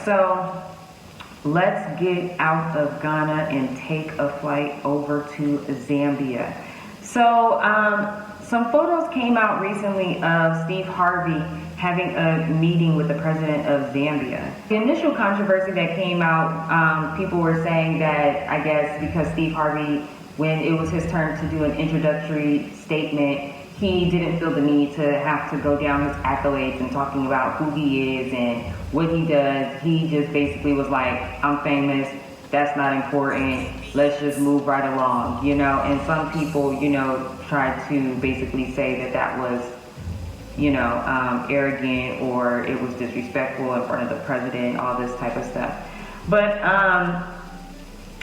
so let's get out of Ghana and take a flight over to Zambia. So some photos came out recently of Steve Harvey having a meeting with the president of Zambia. The initial controversy that came out, people were saying that, I guess, because Steve Harvey, when it was his turn to do an introductory statement, he didn't feel the need to have to go down his accolades and talking about who he is and what he does. He just basically was like, I'm famous, that's not important, let's just move right along, you know? And some people, you know, tried to basically say that that was, you know, arrogant, or it was disrespectful in front of the president, all this type of stuff. But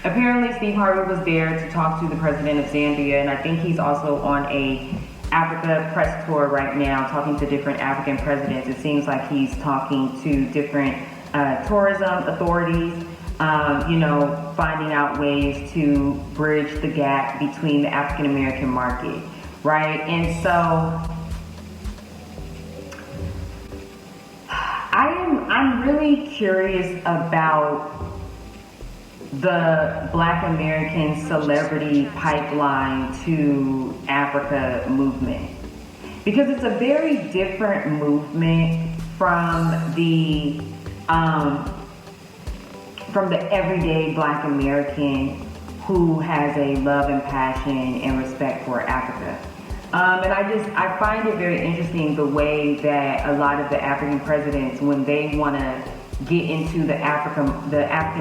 apparently Steve Harvey was there to talk to the president of Zambia, and I think he's also on a Africa press tour right now, talking to different African presidents. It seems like he's talking to different tourism authorities, you know, finding out ways to bridge the gap between the African American market, right? And so I'm really curious about the Black American celebrity pipeline to Africa movement, because it's a very different movement from the everyday Black American who has a love and passion and respect for Africa. And I find it very interesting the way that a lot of the African presidents, when they want to get into the African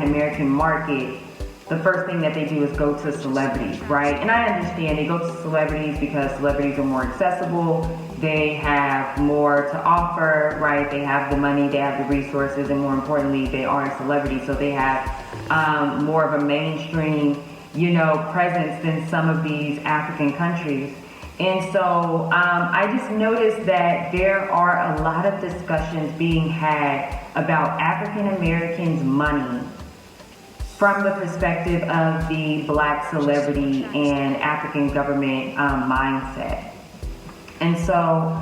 American market, the first thing that they do is go to celebrities, right? And I understand they go to celebrities because celebrities are more accessible, they have more to offer, right? They have the money, they have the resources, and more importantly, they are a celebrity, so they have more of a mainstream, you know, presence than some of these African countries. And so I just noticed that there are a lot of discussions being had about African Americans' money from the perspective of the Black celebrity and African government mindset. And so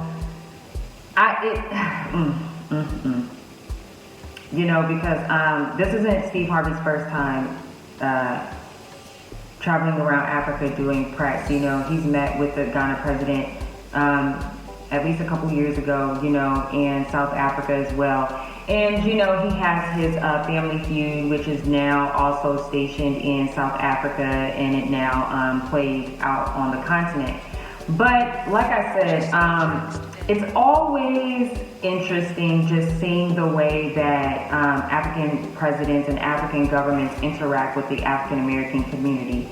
you know, because this isn't Steve Harvey's first time traveling around Africa doing press. You know, he's met with the Ghana president at least a couple years ago, you know, and South Africa as well. And, you know, he has his Family Feud, which is now also stationed in South Africa, and it now plays out on the continent. But like I said, it's always interesting just seeing the way that African presidents and African governments interact with the African American community.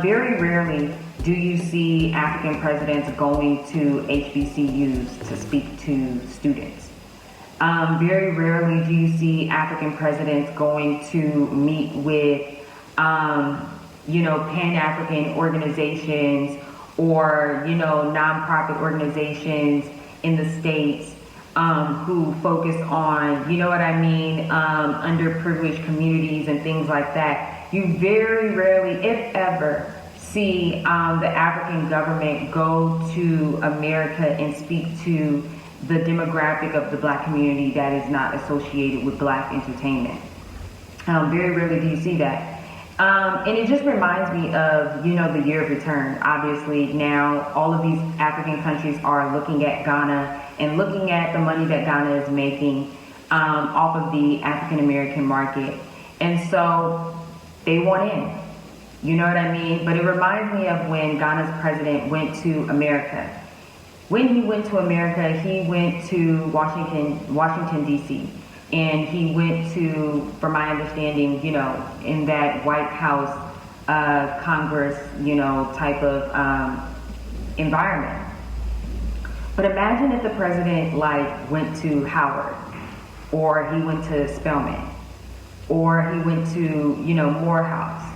Very rarely do you see African presidents going to HBCUs to speak to students. Very rarely do you see African presidents going to meet with, you know, Pan-African organizations or, you know, nonprofit organizations in the States who focus on, you know what I mean, underprivileged communities and things like that. You very rarely, if ever, see the African government go to America and speak to the demographic of the Black community that is not associated with Black entertainment. Very rarely do you see that. And it just reminds me of, you know, the year of return. Obviously, now all of these African countries are looking at Ghana and looking at the money that Ghana is making off of the African American market. And so they want in. You know what I mean? But it reminds me of when Ghana's president went to America. When he went to America, he went to Washington, D.C. And he went to, from my understanding, you know, in that White House, Congress, you know, type of environment. But imagine if the president, like, went to Howard, or he went to Spelman, or he went to, you know, Morehouse,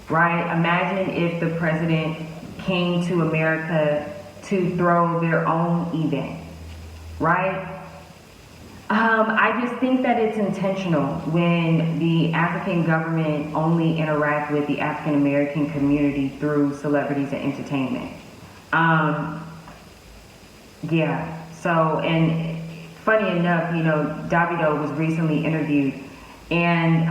right? Imagine if the president came to America to throw their own event, right? I just think that it's intentional when the African government only interact with the African American community through celebrities and entertainment. Yeah, so, and funny enough, you know, Davido was recently interviewed, and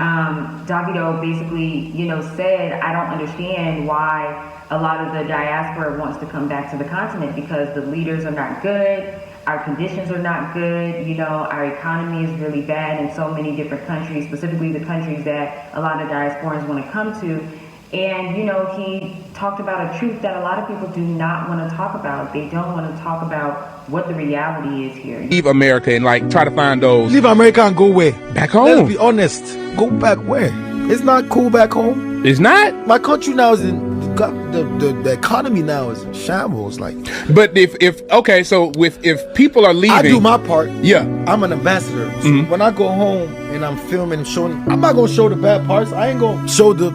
Davido basically, you know, said, I don't understand why a lot of the diaspora wants to come back to the continent, because the leaders are not good, our conditions are not good, you know, our economy is really bad in so many different countries, specifically the countries that a lot of diasporans want to come to. And, you know, he talked about a truth that a lot of people do not want to talk about. They don't want to talk about what the reality is here. Leave America and like try to find those. Leave America and go where? Back home. Let's be honest. Go back where? It's not cool back home. It's not. My country now is in the economy now is in shambles. Like, but if okay, so if people are leaving, I do my part. Yeah, I'm an ambassador. So when I go home and I'm filming and showing, I'm not gonna show the bad parts. I ain't gonna show the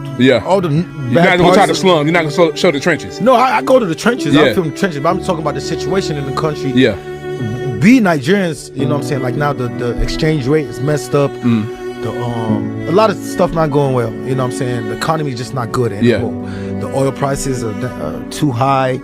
all the bad parts. You're not gonna try to slum. You're not gonna show the trenches. No, I go to the trenches. Yeah. I film the trenches, but I'm talking about the situation in the country. Yeah. We Nigerians, you know what I'm saying? Like now the exchange rate is messed up. A lot of stuff not going well. You know what I'm saying? The economy is just not good anymore. The oil prices are too high.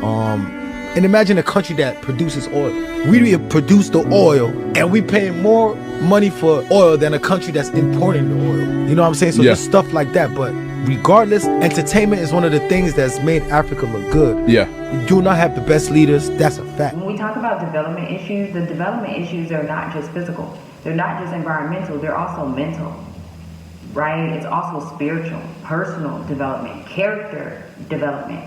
And imagine a country that produces oil. We produce the oil and we pay more money for oil than a country that's importing the oil. You know what I'm saying? So there's stuff like that. But regardless, entertainment is one of the things that's made Africa look good. Yeah. We do not have the best leaders. That's a fact. When we talk about development issues, the development issues are not just physical. They're not just environmental. They're also mental, right? It's also spiritual, personal development, character development.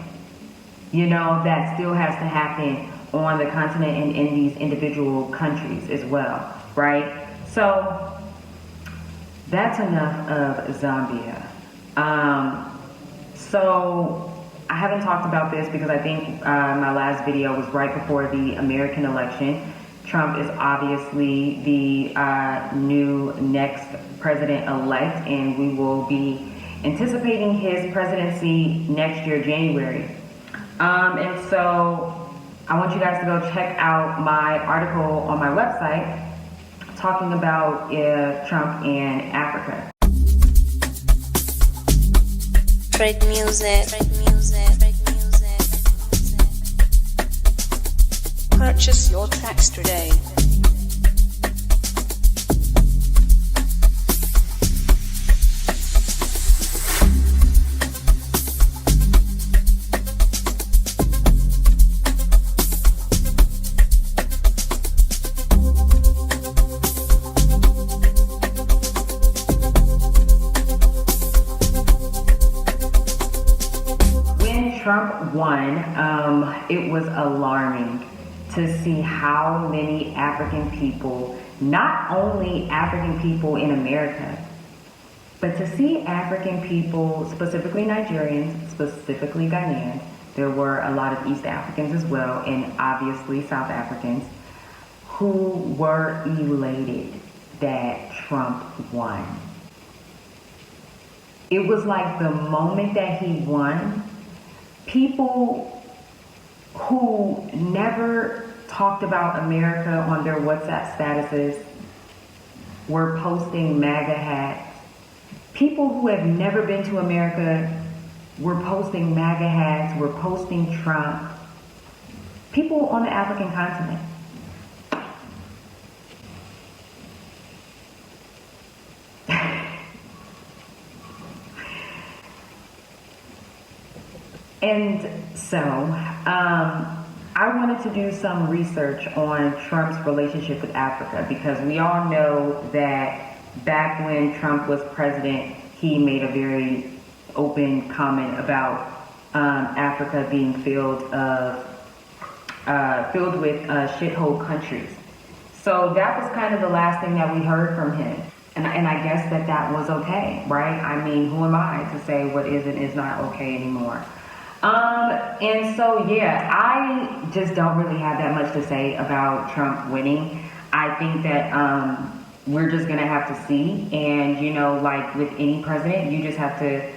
You know, that still has to happen on the continent and in these individual countries as well, right? So that's enough of Zambia. So I haven't talked about this because I think my last video was right before the American election. Trump is obviously the new next president-elect, and we will be anticipating his presidency next year, January. And so I want you guys to go check out my article on my website talking about Trump and Africa. Trade music. Purchase your tracks today. When Trump won, it was alarming to see how many African people, not only African people in America, but to see African people, specifically Nigerians, specifically Ghanaians, there were a lot of East Africans as well, and obviously South Africans, who were elated that Trump won. It was like the moment that he won, people who never talked about America on their WhatsApp statuses were posting MAGA hats. People who have never been to America were posting MAGA hats, were posting Trump. People on the African continent. And so, I wanted to do some research on Trump's relationship with Africa, because we all know that back when Trump was president, he made a very open comment about Africa being filled with shithole countries. So that was kind of the last thing that we heard from him. And I guess that was okay, right? I mean, who am I to say what is and is not okay anymore? And so, yeah, I just don't really have that much to say about Trump winning. I think that we're just going to have to see. And, you know, like with any president, you just have to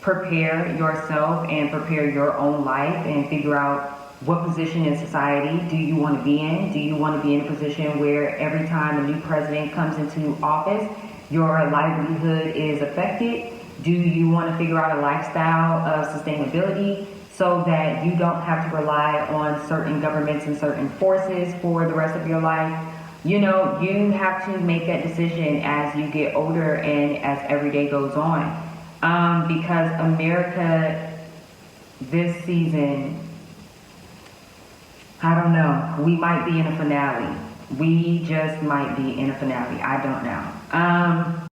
prepare yourself and prepare your own life and figure out what position in society do you want to be in. Do you want to be in a position where every time a new president comes into office, your livelihood is affected? Do you want to figure out a lifestyle of sustainability so that you don't have to rely on certain governments and certain forces for the rest of your life? you know, you have to make that decision as you get older and as every day goes on. Because America this season, I don't know, we might be in a finale. We just might be in a finale. I don't know.